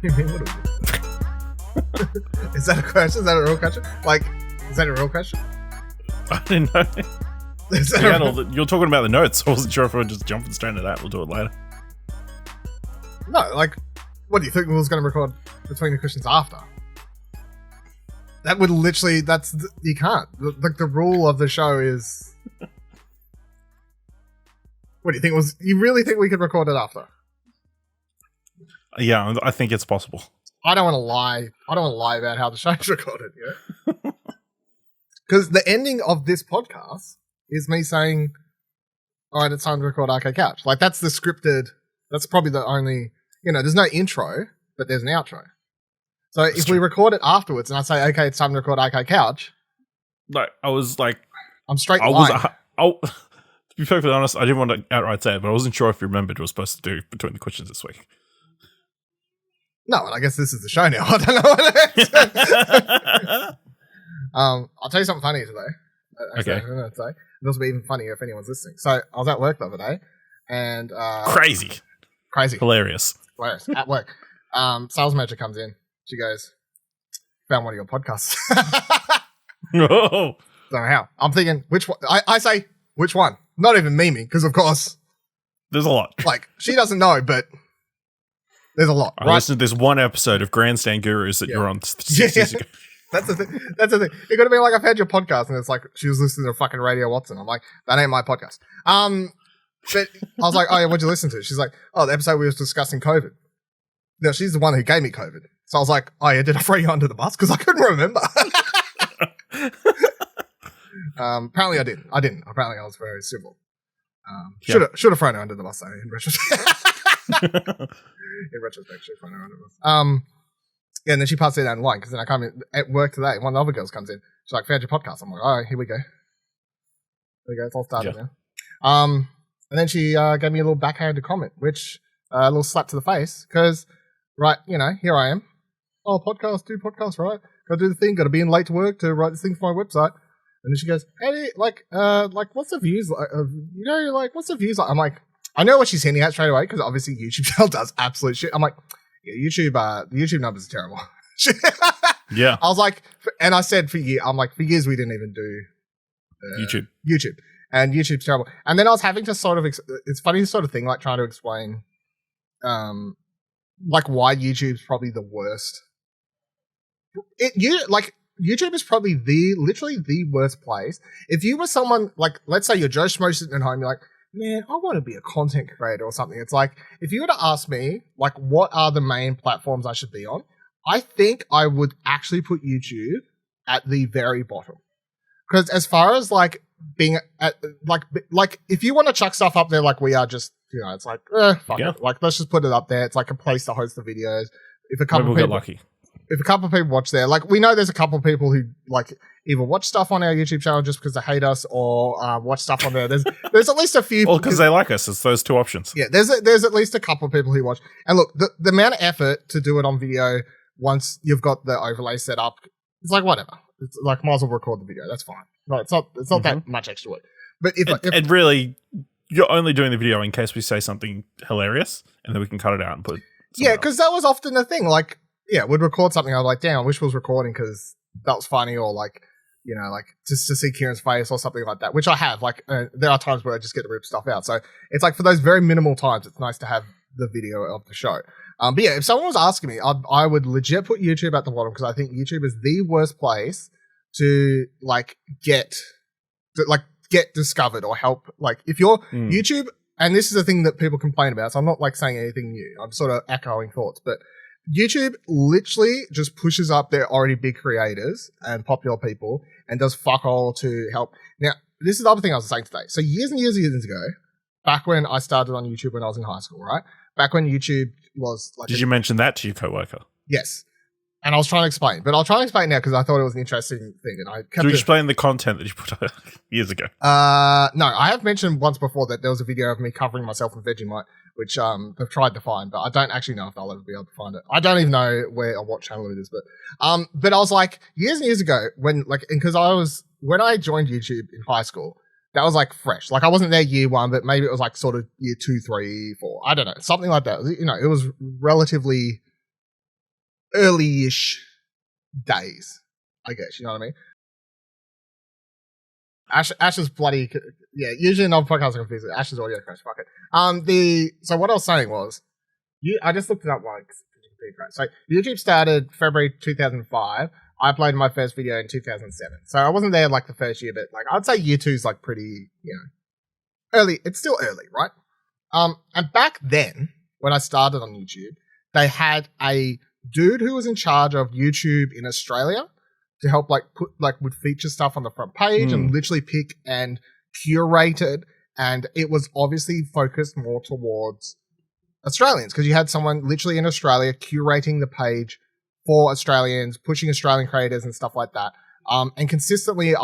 What do you mean, what do we? Is that a question? Is that a real question? Like, is that a real question? I didn't know. You're talking about the notes. I wasn't sure if we were just jumping straight into that. We'll do it later. No, like, what do you think we was going to record between the questions after? That would literally, you can't. Like, the rule of the show is... What do you think you really think we could record it after? Yeah, I think it's possible. I don't want to lie. I don't want to lie about how the show's recorded, yeah? Because the ending of this podcast is me saying, all right, it's time to record Arcade Couch. Like, that's the scripted, that's probably the only, there's no intro, but there's an outro. So if we record it afterwards and I say, okay, it's time to record Arcade Couch. Like, I was like... I'm straight line. To be perfectly honest, I didn't want to outright say it, but I wasn't sure if you remembered what I was supposed to do between the questions this week. No, and I guess this is the show now. I don't know what it is. I'll tell you something funny today. Okay. This will be even funnier if anyone's listening. So I was at work the other day and... Crazy. Hilarious. At work. Sales manager comes in. She goes, found one of your podcasts. Oh. Don't know how. I'm thinking, which one? I say, which one? Not even memeing, because of course... There's a lot. Like, she doesn't know, but there's a lot. I listened to this one episode of Grandstand Gurus that you're on 6 years ago. That's the thing. It could have been like, I've heard your podcast, and it's like, she was listening to fucking Radio Watson. I'm like, that ain't my podcast. But I was like, oh yeah, what'd you listen to? She's like, oh, the episode we was discussing COVID. No, she's the one who gave me COVID. So I was like, oh yeah, did I throw you under the bus? Because I couldn't remember. Apparently I didn't. Apparently I was very civil. Should have thrown her under the bus though, in retrospect. In retrospect, should have thrown her under the bus. Yeah, and then she passed it down the line because then I come in at work today. One of the other girls comes in. She's like, found your podcast. I'm like, all right, here we go. It's all started now. And then she gave me a little backhanded comment, which a little slap to the face because, right, here I am. Oh, do podcasts, right? Got to do the thing. Got to be in late to work to write this thing for my website. And then she goes, hey, what's the views like? What's the views like? I'm like, I know what she's hinting at straight away because obviously YouTube channel does absolute shit. I'm like, yeah, the YouTube numbers are terrible. Yeah. I was like, and I said for years we didn't even do YouTube. And YouTube's terrible. And then I was having to sort of, it's funny sort of thing, like trying to explain, like why YouTube's probably the worst. YouTube is probably literally the worst place. If you were someone, like, let's say you're Joe Schmo sitting at home, you're like, man, I want to be a content creator or something. It's like, if you were to ask me, like, what are the main platforms I should be on? I think I would actually put YouTube at the very bottom. Because as far as, like, being at, like, if you want to chuck stuff up there, like we are just, it's like, fuck it. Like, let's just put it up there. It's like a place to host the videos. If a couple of people get lucky. If a couple of people watch there, like we know there's a couple of people who like either watch stuff on our YouTube channel just because they hate us or watch stuff on there. There's at least a few. Well, because they like us. It's those two options. Yeah, there's at least a couple of people who watch. And look, the amount of effort to do it on video once you've got the overlay set up, it's like whatever. It's like might as well record the video. That's fine. No, it's not that much extra work. But if really, you're only doing the video in case we say something hilarious, and then we can cut it out and put. Yeah, because that was often the thing. Like. Yeah, we'd record something. I was like, damn, I wish we was recording because that was funny, or like, like just to see Kieran's face or something like that, which I have. Like, there are times where I just get to rip stuff out. So it's like for those very minimal times, it's nice to have the video of the show. But yeah, if someone was asking me, I would legit put YouTube at the bottom because I think YouTube is the worst place to get discovered or help. Like, if you're YouTube, and this is a thing that people complain about, so I'm not like saying anything new. I'm sort of echoing thoughts, but YouTube literally just pushes up their already big creators and popular people and does fuck all to help. Now, this is the other thing I was saying today. So years and years and years ago, back when I started on YouTube when I was in high school, right? Back when YouTube was like... Did you mention that to your coworker? Yes. And I was trying to explain, but I'll try and explain now because I thought it was an interesting thing. And I kept to explain the content that you put out years ago. No, I have mentioned once before that there was a video of me covering myself in Vegemite, which they've tried to find, but I don't actually know if they'll ever be able to find it. I don't even know where or what channel it is, but I was like years and years ago when when I joined YouTube in high school, that was like fresh. Like I wasn't there year one, but maybe it was like sort of year 2, 3, 4. I don't know, something like that. It was relatively early-ish days, I guess. You know what I mean? Ash is bloody usually in other podcasts I confuse it. Ash's audio crash. Fuck it. So what I was saying was, I just looked it up like so YouTube started February 2005. I uploaded my first video in 2007. So I wasn't there like the first year, but like I'd say year 2 is like pretty, early. It's still early, right? And back then when I started on YouTube, they had a dude who was in charge of YouTube in Australia to help would feature stuff on the front page and literally pick and curate it. And it was obviously focused more towards Australians because you had someone literally in Australia curating the page for Australians, pushing Australian creators and stuff like that. And consistently they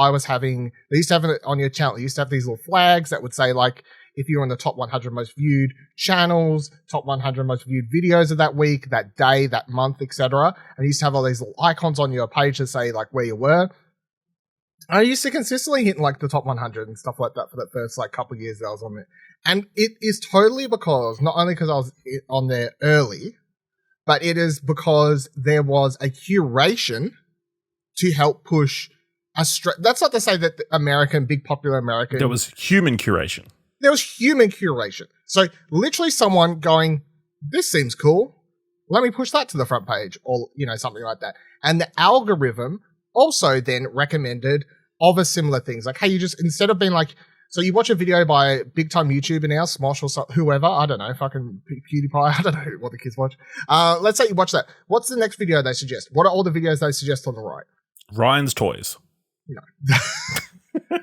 used to have it on your channel, they used to have these little flags that would say like, if you're in the top 100 most viewed channels, top 100 most viewed videos of that week, that day, that month, etc. And you used to have all these little icons on your page to say like where you were. I used to consistently hit like the top 100 and stuff like that for the first like couple of years that I was on there. And it is totally because, not only because I was on there early, but it is because there was a curation to help push that's not to say that the big popular American. There was human curation. There was human curation. So literally someone going, this seems cool. Let me push that to the front page or, something like that. And the algorithm also then recommended other similar things. Like, hey, you just, instead of being like, so you watch a video by big time YouTuber now, Smosh or whoever, I don't know, fucking PewDiePie, I don't know what the kids watch. Let's say you watch that. What's the next video they suggest? What are all the videos they suggest on the right? Ryan's Toys. No.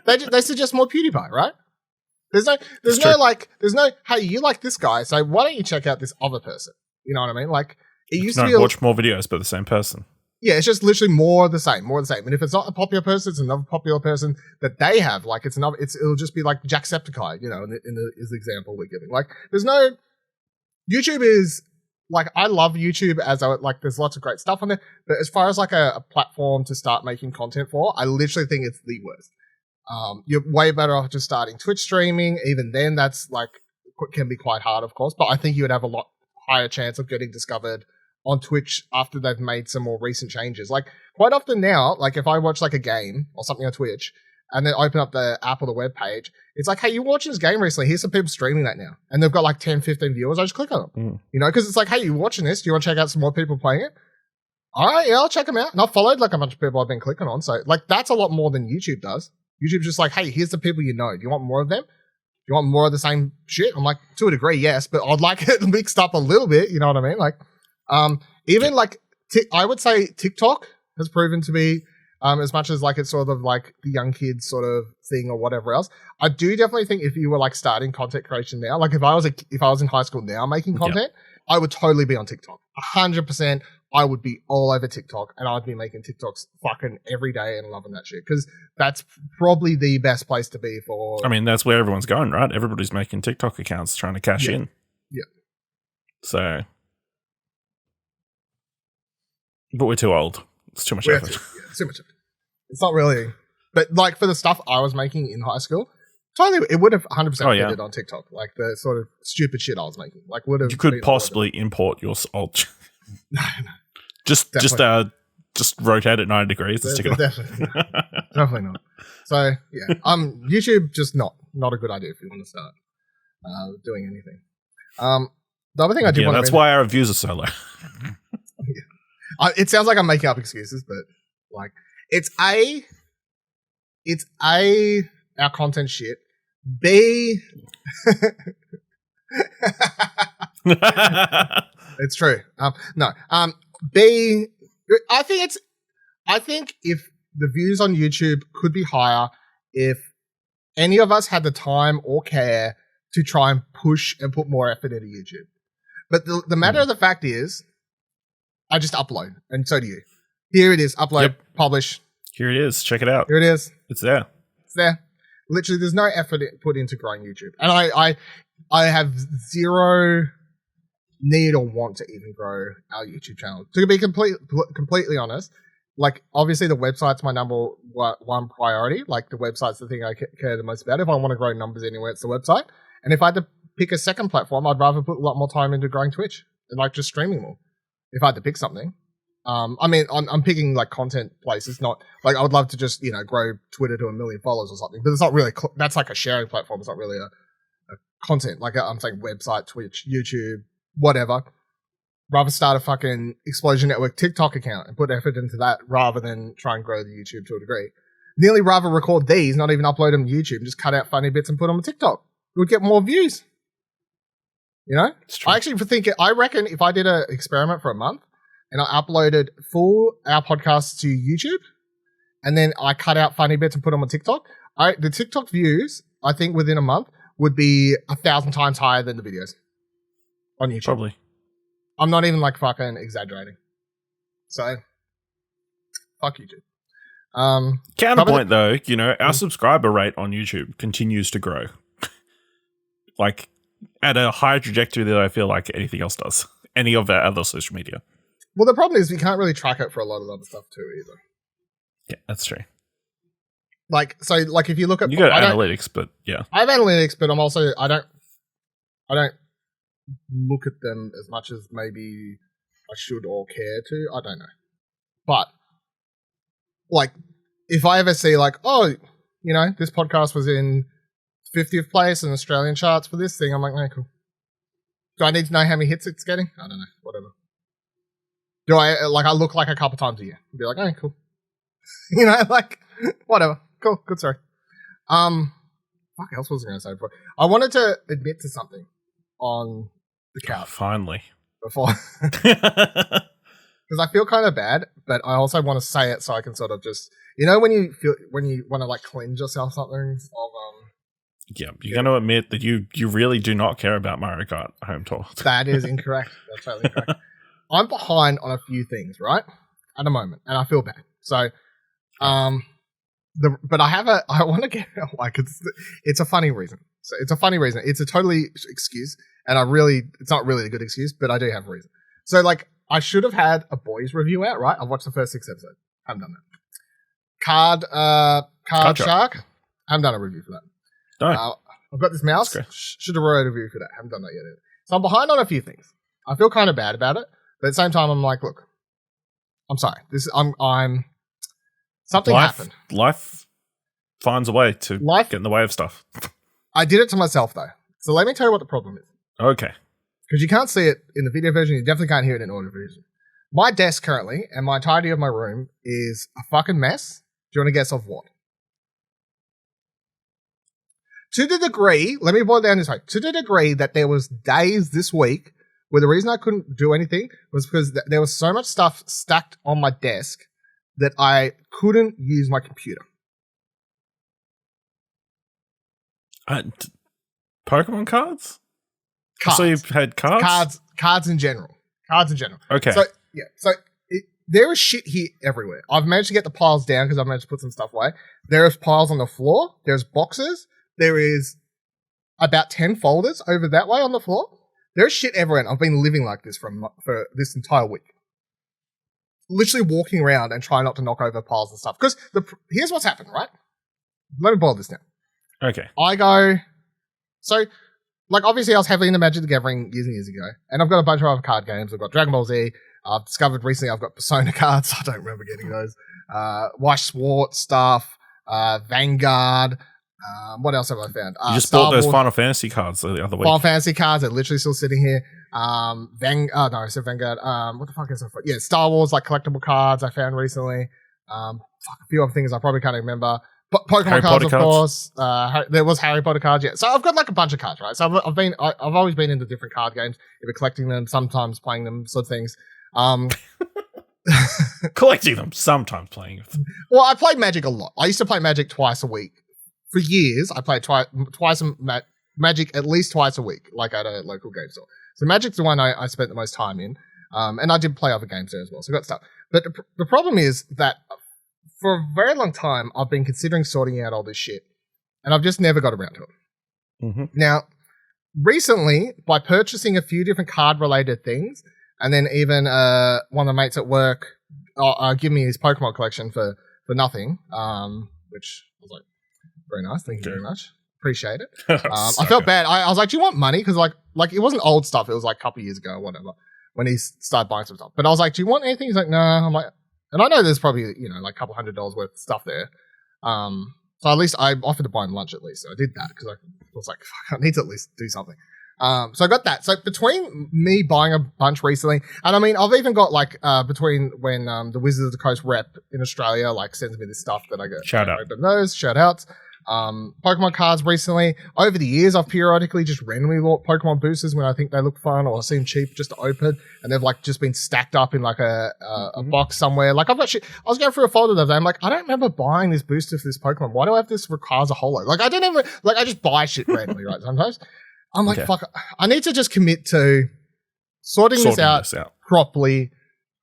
they suggest more PewDiePie, right? There's no, hey, you like this guy, so why don't you check out this other person? You know what I mean? Like, it used to be watch more videos by the same person. Yeah, it's just literally more of the same. And if it's not a popular person, it's another popular person that they have. Like, it'll just be like Jacksepticeye, is the example we're giving. Like, YouTube is, like, I love YouTube there's lots of great stuff on there, but as far as like a platform to start making content for, I literally think it's the worst. You're way better off just starting Twitch streaming. Even then, that's like can be quite hard, of course. But I think you would have a lot higher chance of getting discovered on Twitch after they've made some more recent changes. Like quite often now, like if I watch like a game or something on Twitch and then open up the app or the web page, it's like, hey, you're watching this game recently. Here's some people streaming that now, and they've got like 10, 15 viewers. I just click on them, because it's like, hey, you're watching this. Do you want to check out some more people playing it? All right, yeah, I'll check them out. And I've followed like a bunch of people I've been clicking on. So like that's a lot more than YouTube does. YouTube's just like, hey, here's the people you know. Do you want more of them? Do you want more of the same shit? I'm like, to a degree, yes, but I'd like it mixed up a little bit. You know what I mean? Like, even like, I would say TikTok has proven to be, as much as like it's sort of like the young kids sort of thing or whatever else. I do definitely think if you were like starting content creation now, like if I was in high school now making content, I would totally be on TikTok. 100%. I would be all over TikTok and I'd be making TikToks fucking every day and loving that shit because that's probably the best place to be for. I mean, that's where everyone's going, right? Everybody's making TikTok accounts trying to cash in. Yeah. So, but we're too old. It's too much effort. It's too much effort. It's not really, but like for the stuff I was making in high school, totally, it would have 100% fitted on TikTok. Like the sort of stupid shit I was making, like would have. You could possibly import your old. No. Just rotate it 90 degrees and stick it on. Definitely not. So yeah, YouTube just not a good idea if you want to start doing anything. The other thing I do want to that's why our reviews are so low. It sounds like I'm making up excuses, but like it's our content shit. B it's true. No. B I think if the views on YouTube could be higher if any of us had the time or care to try and push and put more effort into YouTube. But the matter of the fact is, I just upload, and so do you. Here it is, upload, publish. Here it is, check it out. Here it is. It's there. It's there. Literally, there's no effort put into growing YouTube. And I have zero need or want to even grow our YouTube channel. To be completely honest, like obviously the website's my number one priority. Like the website's the thing I care the most about. If I want to grow numbers anywhere, it's the website. And if I had to pick a second platform, I'd rather put a lot more time into growing Twitch and like just streaming more. If I had to pick something, I mean, I'm picking like content places, not like I would love to just grow Twitter to 1 million followers or something, but it's not really. That's like a sharing platform. It's not really a content. Like I'm saying, website, Twitch, YouTube, whatever. Rather start a fucking Explosion Network TikTok account and put effort into that rather than try and grow the YouTube to a degree. Nearly rather record these, not even upload them to YouTube, just cut out funny bits and put them on TikTok. It would get more views. I reckon if I did an experiment for a month and I uploaded our podcasts to YouTube and then I cut out funny bits and put them on TikTok, the TikTok views, I think within a month, would be 1,000 times higher than the videos on YouTube. Probably. I'm not even like fucking exaggerating. So, fuck YouTube. Counterpoint though, our subscriber rate on YouTube continues to grow. Like at a higher trajectory than I feel like anything else does. Any of our other social media. Well, the problem is we can't really track it for a lot of other stuff too either. Yeah, that's true. Like if you look at you got analytics, but yeah. I have analytics, but I don't look at them as much as maybe I should or care to. I don't know. But like if I ever see like, this podcast was in 50th place in Australian charts for this thing, I'm like, okay, cool. Do I need to know how many hits it's getting? I don't know. Whatever. Do I look like a couple times a year? I'd be like, okay, cool. Whatever. Cool. Good story. Fuck else was I going to say before? I wanted to admit to something on the couch. Oh, finally. Before. Because I feel kind of bad, but I also want to say it so I can sort of just, when you want to like cleanse yourself something of yeah, you're going to admit that you really do not care about Mario Kart Home Tour. That is incorrect. That's totally incorrect. I'm behind on a few things, right? At the moment, and I feel bad. So, but I want to get like it's a funny reason. So it's a funny reason. It's a totally excuse, and it's not really a good excuse, but I do have a reason. So like I should have had a boys review out, right? I've watched the first 6 episodes. I haven't done that. Card Shark. I haven't done a review for that. No. I've got this mouse. Should have wrote a review for that. Haven't done that yet either. So I'm behind on a few things. I feel kind of bad about it, but at the same time, I'm like, look, I'm sorry. I'm something happened. Life finds a way to get in the way of stuff. I did it to myself though. So let me tell you what the problem is. Okay. Because you can't see it in the video version, you definitely can't hear it in audio version. My desk currently and my entirety of my room is a fucking mess. Do you want to guess of what? To the degree, let me boil down this way. To the degree that there was days this week where the reason I couldn't do anything was because there was so much stuff stacked on my desk that I couldn't use my computer. Pokemon cards? Cards. So you've had cards? Cards in general. Okay. So, yeah. So there is shit here everywhere. I've managed to get the piles down because I've managed to put some stuff away. There's piles on the floor. There's boxes. There is about 10 folders over that way on the floor. There's shit everywhere. I've been living like this for this entire week. Literally walking around and trying not to knock over piles and stuff. Because here's what's happened, right? Let me boil this down. Okay. So, like, obviously I was heavily into Magic the Gathering years ago. And I've got a bunch of other card games. I've got Dragon Ball Z. I've discovered recently I've got Persona cards. I don't remember getting those. Weiss Swart stuff. Vanguard. What else have I found? You just bought those Final Fantasy cards the other week. Final Fantasy cards are literally still sitting here. I said Vanguard. What the fuck is it? Yeah, Star Wars like collectible cards I found recently. A few other things I probably can't remember. Pokemon cards, of course. There was Harry Potter cards. Yeah, so I've got like a bunch of cards, right? So I've always been into different card games. Either collecting them, sometimes playing them, sort of things. Collecting them, sometimes playing them. Well, I played Magic a lot. I used to play Magic twice a week. For years, I played Magic at least twice a week, like at a local game store. So Magic's the one I spent the most time in, and I did play other games there as well. So I got stuff. But the problem is that for a very long time, I've been considering sorting out all this shit, and I've just never got around to it. Mm-hmm. Now, recently, by purchasing a few different card-related things, and then even one of the mates at work give me his Pokemon collection for nothing, which I was like, very nice. Thank you very much. Appreciate it. I felt bad. I was like, do you want money? Because like it wasn't old stuff. It was like a couple of years ago or whatever. when he started buying some stuff. But I was like, do you want anything? He's like, no. I'm like, and I know there's probably, like a couple $100 worth of stuff there. So at least I offered to buy him lunch at least. So I did that because I was like, fuck, I need to at least do something. So I got that. So between me buying a bunch recently, and I mean, I've even got like, between when, the Wizards of the Coast rep in Australia, like sends me this stuff that I get. Shout out. Open those, shout outs. Pokemon cards recently. Over the years, I've periodically just randomly bought Pokemon boosters when I think they look fun or seem cheap just to open, and they've like just been stacked up in like a box somewhere. Like I've got shit. I was going through a folder the other day. I'm like, I don't remember buying this booster for this Pokemon. Why do I have this Rayquaza Holo? Like I don't even like. I just buy shit randomly, right? Sometimes I'm like, fuck. I need to just commit to sorting this out properly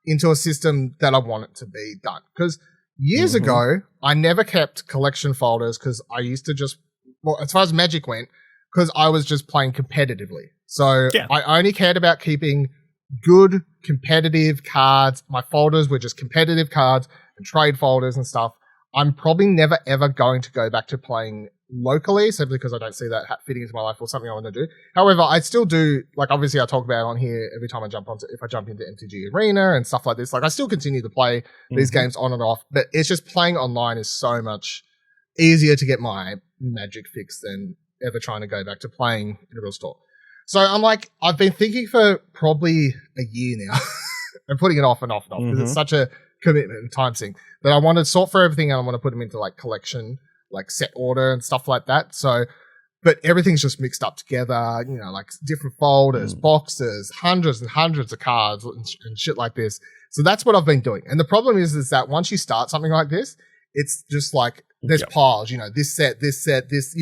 into a system that I want it to be done. Because years ago, I never kept collection folders because I used to just, well, as far as Magic went, because I was just playing competitively. So I only cared about keeping good competitive cards. My folders were just competitive cards and trade folders and stuff. I'm probably never ever going to go back to playing locally simply because I don't see that fitting into my life or something I want to do. However, I still do, like obviously I talk about it on here every time if I jump into MTG Arena and stuff like this. Like I still continue to play these games on and off, but it's just playing online is so much easier to get my Magic fix than ever trying to go back to playing in a real store. So I'm like, I've been thinking for probably a year now and putting it off and off and off because it's such a commitment and time sink that I want to sort for everything and I want to put them into like collection, like set order and stuff like that. So, but everything's just mixed up together, like different folders, boxes, hundreds and hundreds of cards and shit like this. So that's what I've been doing. And the problem is that once you start something like this, it's just like there's piles, this set, this,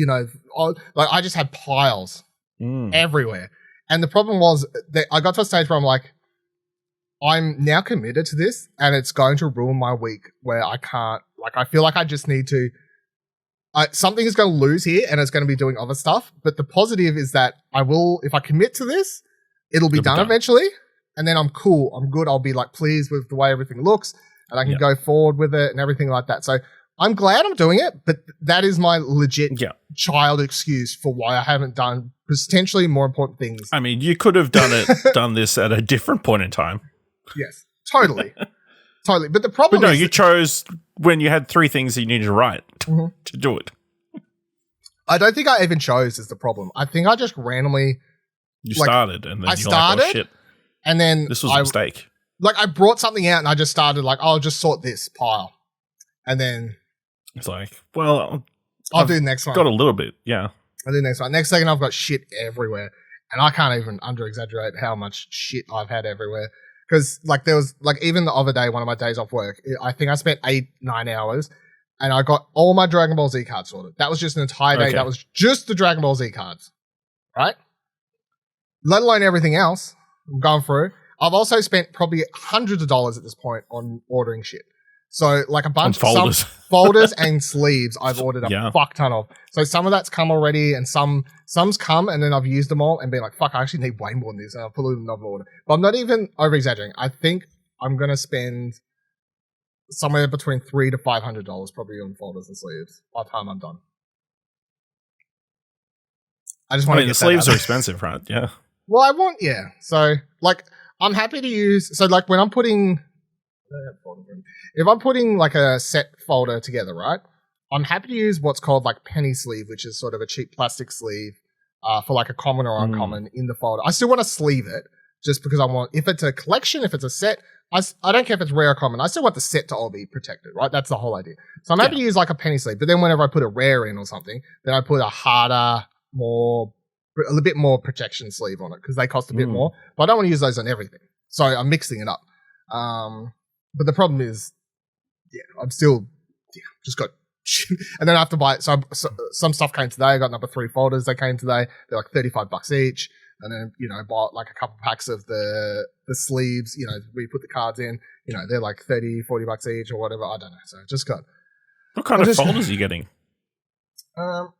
like I just had piles everywhere. And the problem was that I got to a stage where I'm like, I'm now committed to this and it's going to ruin my week where I can't, like, I feel like I just need to, something is going to lose here and it's going to be doing other stuff. But the positive is that I will, if I commit to this, it'll be done eventually. And then I'm cool. I'm good. I'll be like pleased with the way everything looks and I can go forward with it and everything like that. So I'm glad I'm doing it, but that is my legit child excuse for why I haven't done potentially more important things. I mean, you could have done this at a different point in time. Yes, totally. Totally. But the problem is... you chose when you had 3 things that you needed to write to do it. I don't think I even chose is the problem. I think I just randomly... You started and then you're like, oh shit. And then... This was a mistake. Like I brought something out and I just started like, I'll just sort this pile. And then... It's like, well... I'll do the next one. Got a little bit, yeah. I'll do the next one. Next second I've got shit everywhere. And I can't even under-exaggerate how much shit I've had everywhere. Because, like, there was, like, even the other day, one of my days off work, I think I spent 8-9 hours and I got all my Dragon Ball Z cards sorted. That was just an entire day. Okay. That was just the Dragon Ball Z cards. Right? Let alone everything else I'm going through. I've also spent probably hundreds of dollars at this point on ordering shit. So, like, a bunch of folders. Folders and sleeves I've ordered a fuck ton of. So, some of that's come already and some's come and then I've used them all and been like, fuck, I actually need way more than this. And I'll put them in another order. But I'm not even over-exaggerating. I think I'm going to spend somewhere between $300 to $500 probably on folders and sleeves by the time I'm done. I just want to get the sleeves are expensive, right? Yeah. Well, I want, So, like, I'm happy to use... So, like, when I'm putting... If I'm putting like a set folder together, right, I'm happy to use what's called like penny sleeve, which is sort of a cheap plastic sleeve for like a common or uncommon in the folder. I still want to sleeve it just because I want, if it's a collection, if it's a set, I don't care if it's rare or common. I still want the set to all be protected, right? That's the whole idea. So I'm happy to use like a penny sleeve, but then whenever I put a rare in or something, then I put a harder, a little bit more protection sleeve on it because they cost a bit more. But I don't want to use those on everything. So I'm mixing it up. But the problem is, I'm still, just got, and then I have to buy it. So some stuff came today. I got number 3 folders. They came today. They're like $35 each. And then, bought like a couple packs of the sleeves, we put the cards in, they're like $30-$40 each or whatever. I don't know. So I just got. What kind of folders are you getting? So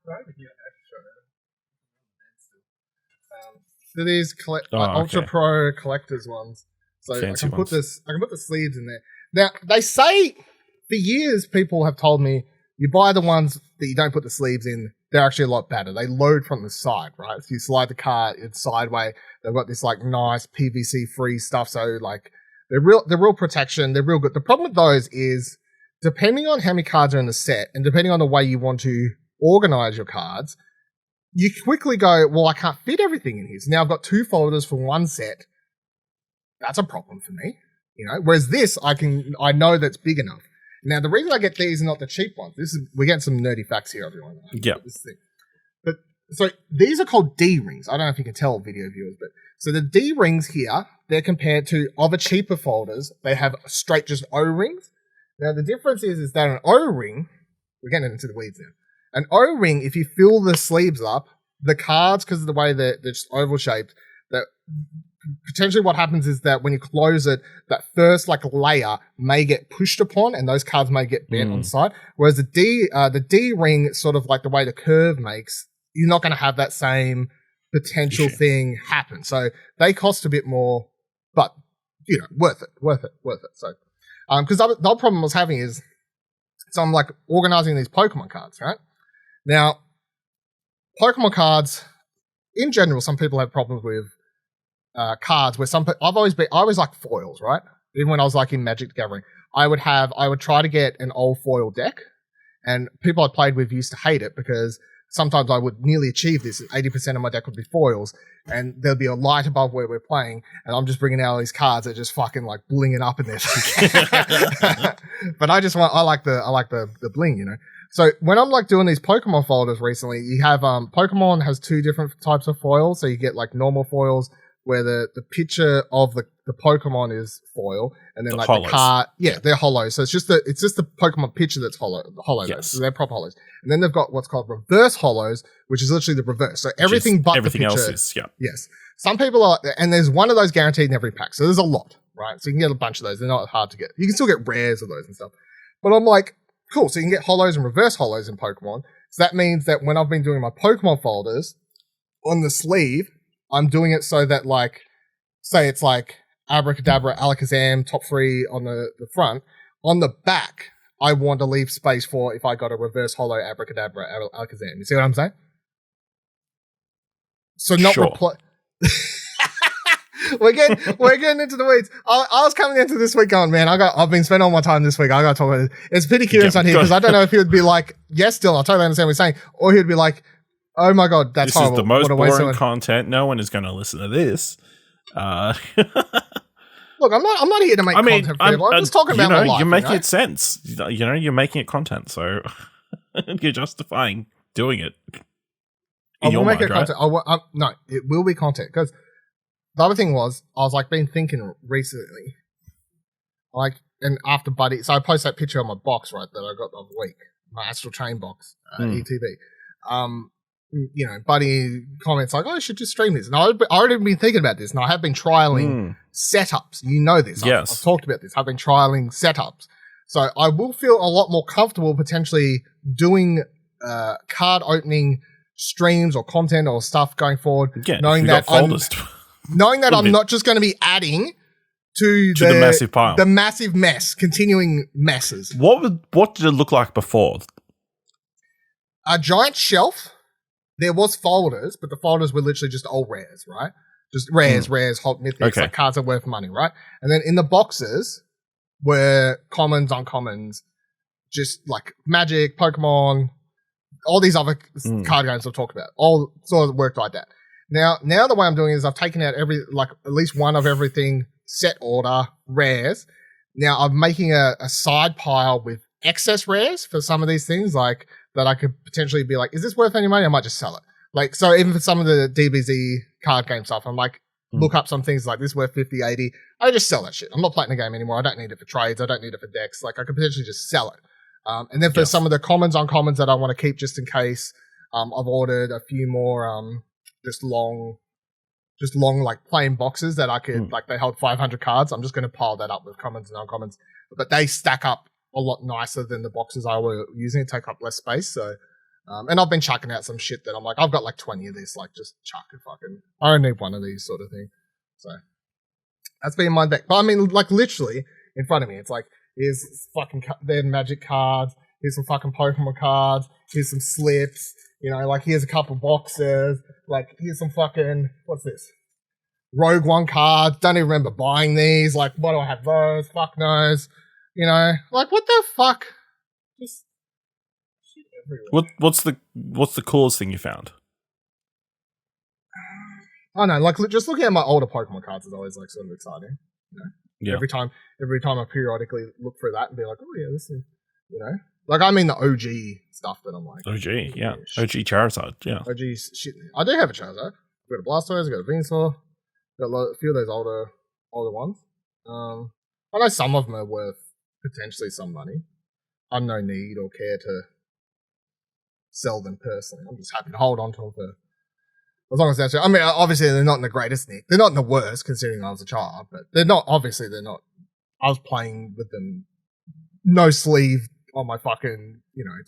these Ultra Pro collectors ones. So I can put the sleeves in there. Now, they say for years people have told me you buy the ones that you don't put the sleeves in they're actually a lot better. They load from the side, right? So you slide the card, it's sideways. They've got this like nice PVC free stuff. So like they're real protection. They're real good. The problem with those is depending on how many cards are in the set and depending on the way you want to organize your cards, you quickly go, well, I can't fit everything in here. So now I've got 2 folders for one set. That's a problem for me, you know. Whereas this, I know that's big enough. Now, the reason I get these and not the cheap ones, we're getting some nerdy facts here, everyone. Yeah. But so these are called D rings. I don't know if you can tell video viewers, but so the D rings here, they're compared to other cheaper folders. They have straight just O rings. Now, the difference is that an O ring, we're getting into the weeds now. An O ring, if you fill the sleeves up, the cards, because of the way they're just oval shaped, that potentially what happens is that when you close it, that first like layer may get pushed upon and those cards may get bent on the side. Whereas the D ring, sort of like the way the curve makes, you're not going to have that same potential thing happen. So they cost a bit more, but you know, worth it. So, because the other problem I was having is, so I'm like organizing these Pokemon cards, right? Now, Pokemon cards, in general, some people have problems with cards where I always like foils, right? Even when I was like in Magic the Gathering, I would try to get an old foil deck, and people I played with used to hate it because sometimes I would nearly achieve this, and 80% of my deck would be foils, and there'd be a light above where we're playing, and I'm just bringing out all these cards that just fucking like blinging up in there. But I like the bling, you know. So when I'm like doing these Pokemon folders recently, you have Pokemon has 2 different types of foils. So you get like normal foils where the picture of the Pokemon is foil, and then like hollows. The card, they're hollow. So it's just the Pokemon picture that's hollow. Yes. So they're proper hollows. And then they've got what's called reverse hollows, which is literally the reverse. So everything but everything the picture. Else is, yes. Some people are, and there's one of those guaranteed in every pack. So there's a lot, right? So you can get a bunch of those. They're not hard to get. You can still get rares of those and stuff. But I'm like, cool. So you can get hollows and reverse hollows in Pokemon. So that means that when I've been doing my Pokemon folders on the sleeve, I'm doing it so that, like, say it's like Abracadabra, Alakazam, top 3 on the front. On the back, I want to leave space for if I got a reverse hollow Abracadabra, Alakazam. You see what I'm saying? So not sure. We're getting into the weeds. I was coming into this week going, man, I've been spending all my time this week. I got to talk about it. It's Peter Kieran's on here because I don't know if he would be like, yes, still, I totally understand what you're saying, or he'd be like, oh my god, that's horrible. This is the most boring content. No one is going to listen to this. Look, I'm not here to make content for people. I'm just talking about my life. You're making it sense. You know, you're making it content, so you're justifying doing it. I will make it content. No, it will be content because the other thing was I was like been thinking recently, like, and after Buddy, so I posted that picture on my box right that I got the other week, my Astral Chain box, ETB. You know, Buddy comments like, "Oh, I should just stream this." And I already been thinking about this, and I have been trialing setups. You know this. Yes. I've talked about this. I've been trialing setups, so I will feel a lot more comfortable potentially doing card opening streams or content or stuff going forward, knowing that I'm not just going to be adding to the massive pile, the massive mess, continuing messes. What did it look like before? A giant shelf. There was folders, but the folders were literally just old rares, right? Just rares, hot mythics, like cards that are worth money, right? And then in the boxes were commons, uncommons, just like Magic, Pokemon, all these other card games I've talked about. All sort of worked like that. Now the way I'm doing is I've taken out at least one of everything, set order, rares. Now I'm making a side pile with excess rares for some of these things, like that I could potentially be like, is this worth any money? I might just sell it. Like, so even for some of the DBZ card game stuff, I'm like, look up some things like this worth 50, 80. I just sell that shit. I'm not playing the game anymore. I don't need it for trades. I don't need it for decks. Like, I could potentially just sell it. And then for some of the commons, uncommons that I want to keep just in case, I've ordered a few more just long like plain boxes that I could, like they hold 500 cards. I'm just going to pile that up with commons and uncommons. But they stack up a lot nicer than the boxes I were using. Take up less space. So, and I've been chucking out some shit that I'm like, I've got like 20 of this, like just chuck it fucking, I don't need one of these sort of thing. So that's been my deck. But I mean, like literally in front of me, it's like, here's fucking their Magic cards. Here's some fucking Pokemon cards. Here's some slips. Like here's a couple boxes. Like here's some fucking, what's this? Rogue One cards. Don't even remember buying these. Like, why do I have those? Fuck knows. Like what the fuck? Just shit everywhere. What's the coolest thing you found? I don't know, like just looking at my older Pokemon cards is always like sort of exciting. Yeah. Every time I periodically look through that and be like, oh yeah, this is, like I mean the OG stuff that I'm like. OG, yeah. OG Charizard, yeah. OG shit. I do have a Charizard. I've got a Blastoise, I've got a Venusaur, got a few of those older ones. I know some of them are worth potentially some money. I'm no need or care to sell them personally. I'm just happy to hold on to them for as long as that's. I mean, obviously they're not in the greatest nick. They're not in the worst considering I was a child, but they're not. Obviously, they're not. I was playing with them, no sleeve on my fucking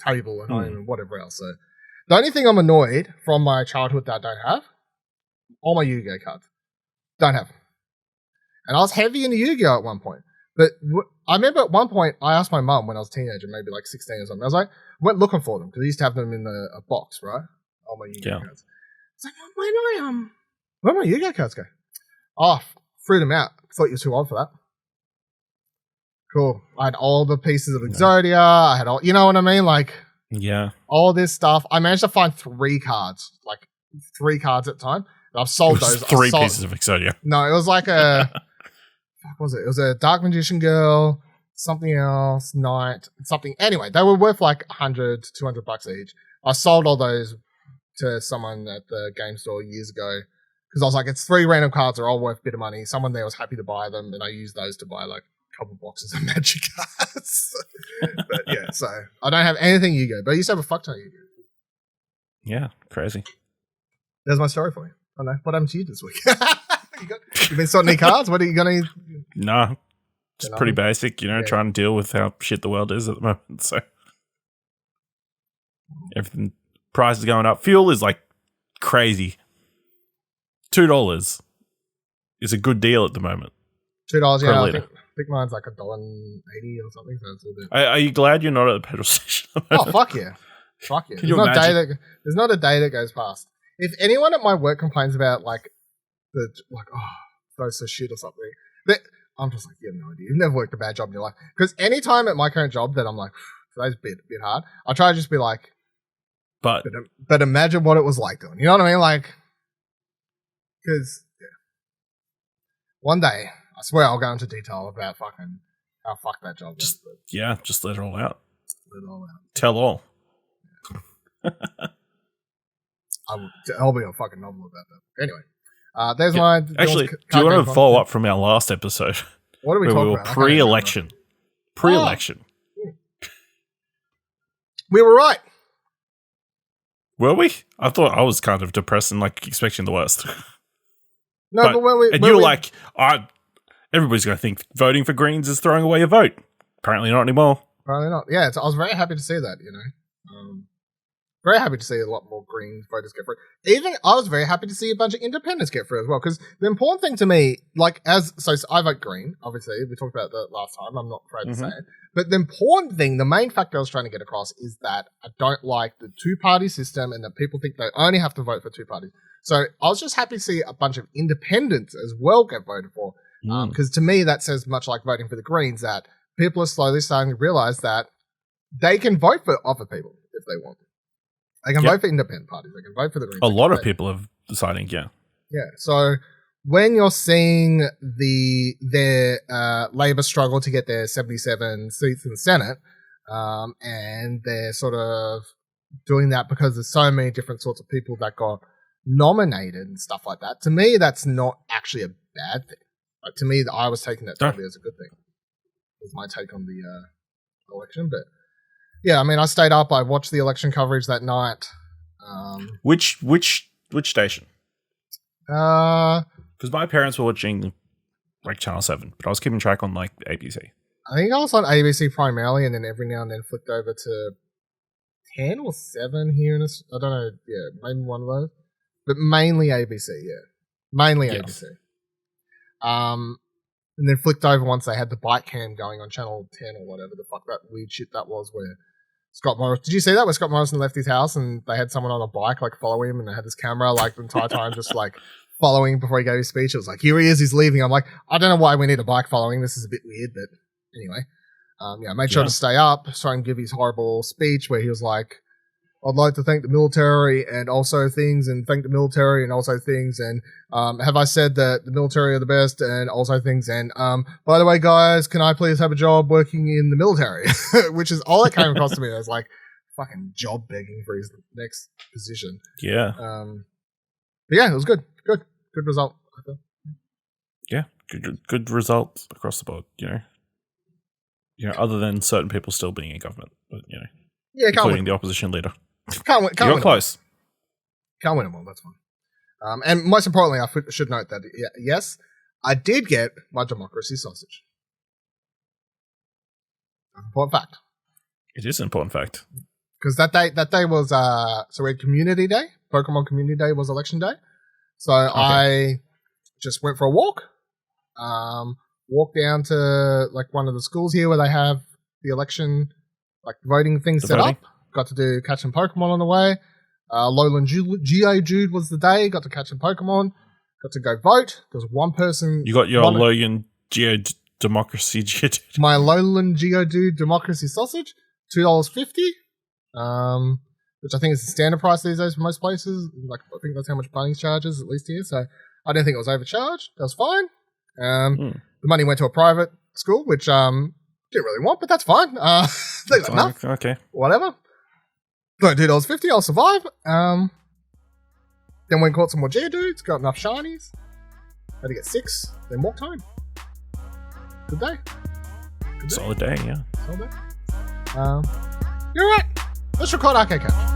table at home and whatever else. So the only thing I'm annoyed from my childhood that I don't have, all my Yu-Gi-Oh cards, don't have them. And I was heavy into Yu-Gi-Oh at one point. But I remember at one point I asked my mum when I was a teenager, maybe like 16 or something. I was like, went looking for them because I used to have them in a box, right? All my Yu-Gi-Oh cards. It's like, where'd my Yu-Gi-Oh cards go? Oh, threw them out. Thought you were too old for that. Cool. I had all the pieces of Exodia. I had all, you know what I mean? Like, yeah, all this stuff. I managed to find 3 cards at the time. And I've sold those. Three pieces of Exodia. No, it was like a, what was it? It was a Dark Magician Girl, something else, Knight, something. Anyway, they were worth like $100 to $200 each. I sold all those to someone at the game store years ago because I was like, it's 3 random cards are all worth a bit of money. Someone there was happy to buy them, and I used those to buy like a couple boxes of Magic cards. But yeah, so I don't have anything Yu-Gi-Oh, but I used to have a fuck ton of Yu-Gi-Oh. Yeah, crazy. There's my story for you. I know. What happened to you this week? You been sorting any cards? What are you gonna? No, just pretty basic. Trying to deal with how shit the world is at the moment. So everything. Prices going up. Fuel is like crazy. $2 is a good deal at the moment. $2, yeah. I think mine's like $1.80 or something. So it's a little bit. Are you glad you're not at the petrol station? Oh fuck yeah, fuck yeah. There's not a day that goes past. If anyone at my work complains about those are shit or something, I'm just like, you have no idea. You've never worked a bad job in your life. Because any time at my current job that I'm like, today's a bit hard, I try to just be like. But imagine what it was like doing. You know what I mean? Like, because one day, I swear I'll go into detail about fucking how fucked that job is. Just let it all out. Let it all out. Tell all. Yeah. I'll be a fucking novel about that. Anyway, there's my. Actually, do you want to follow up from our last episode? What are we talking about? Pre-election. We were right. Were we? I thought I was kind of depressed and like expecting the worst. No, but when we everybody's going to think voting for Greens is throwing away a vote. Apparently not anymore. Apparently not. Yeah, I was very happy to see that. Very happy to see a lot more Green voters get through. Even I was very happy to see a bunch of independents get through as well. Because the important thing to me, so I vote Green. Obviously, we talked about that last time. I'm not afraid to say it. But the important thing, the main factor I was trying to get across is that I don't like the 2-party system and that people think they only have to vote for 2 parties. So I was just happy to see a bunch of independents as well get voted for. Because to me, that says much like voting for the Greens, that people are slowly starting to realize that they can vote for other people if they want. They can vote for independent parties. They can vote for the Greens. A lot of people are deciding, yeah. Yeah, so when you're seeing their Labor struggle to get their 77 seats in the Senate, and they're sort of doing that because there's so many different sorts of people that got nominated and stuff like that, to me, that's not actually a bad thing. Like, to me, I was taking that totally as a good thing. Was my take on the election, but yeah, I mean, I stayed up. I watched the election coverage that night. Which station? Because my parents were watching like Channel 7, but I was keeping track on like ABC. I think I was on ABC primarily, and then every now and then flicked over to 10 or 7 here in I don't know. Yeah, maybe one of those, but mainly ABC. Yeah, mainly ABC. And then flicked over once they had the bike cam going on Channel 10 or whatever the fuck that weird shit that was, where Scott Morris. Did you see that where Scott Morrison left his house and they had someone on a bike like follow him and they had this camera like the entire time just like following before he gave his speech? It was like, here he is, he's leaving. I'm like, I don't know why we need a bike following. This is a bit weird, but anyway. Made sure to stay up, try and give his horrible speech where he was like, I'd like to thank the military and also things and thank the military and also things and have I said that the military are the best and also things and by the way guys, can I please have a job working in the military? Which is all that came across to me as like fucking job begging for his next position. Yeah. But yeah, it was good result. I thought. Yeah, good results across the board, other than certain people still being in government, but yeah, including the opposition leader. Can't You're win close. Can't win them all. That's fine. And most importantly, I should note that yes, I did get my democracy sausage. Important fact. It is an important fact because that day was so we had Community Day. Pokemon Community Day was Election Day. So I just went for a walk. Walked down to like one of the schools here where they have the election, like voting thing set up. Got to do catching Pokemon on the way. Lowland Geodude was the day. Got to catch some Pokemon. Got to go vote. There was one person. You got your Lowland Democracy Geodude. My Lowland Geodude Democracy sausage, $2.50. Which I think is the standard price these days for most places. Like I think that's how much Bunnings charges, at least here. So I didn't think it was overcharged. That was fine. The money went to a private school, which didn't really want, but that's fine. They got enough. Okay. Whatever. So $2.50, I'll survive. Then went and caught some more Geodudes, got enough shinies. Had to get 6, then walked home. Good day. Solid day, yeah. Solid day. You're right. Let's record Arcade Couch.